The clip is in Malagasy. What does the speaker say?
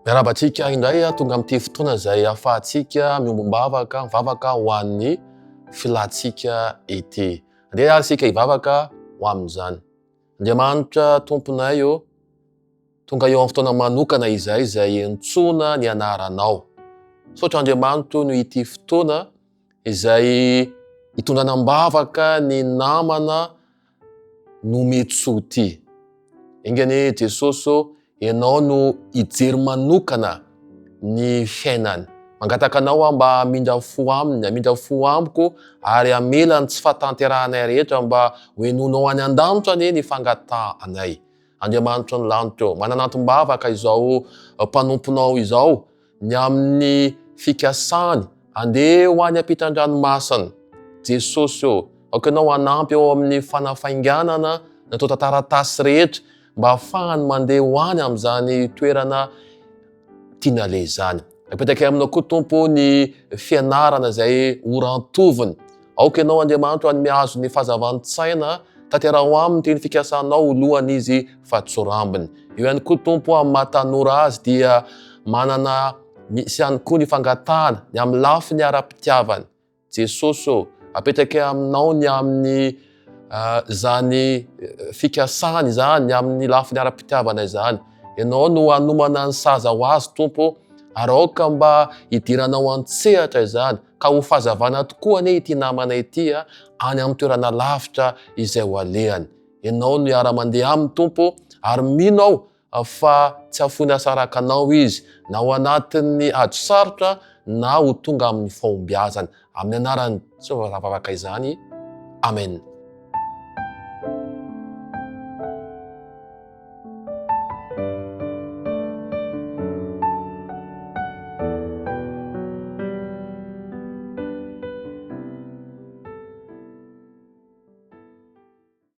Miarabantsika indray tonga amin'ity fotoana izay ahafahantsika mivavaka ho an'ny filatsika ity. Andeha ary isika hivavaka ho amin'izany. Andriamanitra tomponay tonga eo amin'ny fotoana manokana izay entsoina ny anaranao. Saotra Andriamanitra no ity fotoana izay hitondrana mbavaka ny namana nometsoa ity. Ingany Jesosy ianao no hijery manokana ny fiainany. Mangataka anao mba hamindra fo aminy, hamindra fo amiko ary hamelany tsy fahatanteranay rehetra mba hoenonao any an-danitra anie ny fangatahanay. Andriamanitra ny lanitra eo, mananatom-bavaka izao mpanomponao izao ny amin'ny fikasany andeha ho any ampitan-dranomasina. Jesosy aoka ianao hanampy eo amin'ny fanafainganana natao taratasy rehetra mba hahafahany mandeha ho any amin'izany toerana tiana aleha izany. Apetaka aminao koa Tompo ny fianarana izay orantoviny. Aoka ianao Andriamanitra ny mihazo ny fahazavan-tsaina tanteraho aminy toy ny fikasanao alohan'izy fahatsorambiny. Eo ihany koa Tompo amin'ny mahatanora azy dia manana misy ihany koa ny fangatahana ny amin'ny lafiny ara-pitiavany. Jesosy apetaka aminao ny amin'ny zany fikasany izany amin'ny lafiny ara-pitiavana izany. Ianao no hanomana ny saza ho azy Tompo ary aoka mba hidiranao an-tsehatra izany ka ho fahazavana tokoa anie ity namana ity any amin'ny toerana lavitra izay ho alehany. Ianao no hiara-mandeha aminy Tompo ary mino aho fa tsy hahafoy hasaraka anao izy na ho anatin'ny ady sarotra na ho tonga amin'ny fahombiazana. Amin'ny anaran'ny Jehovah izany. Amen.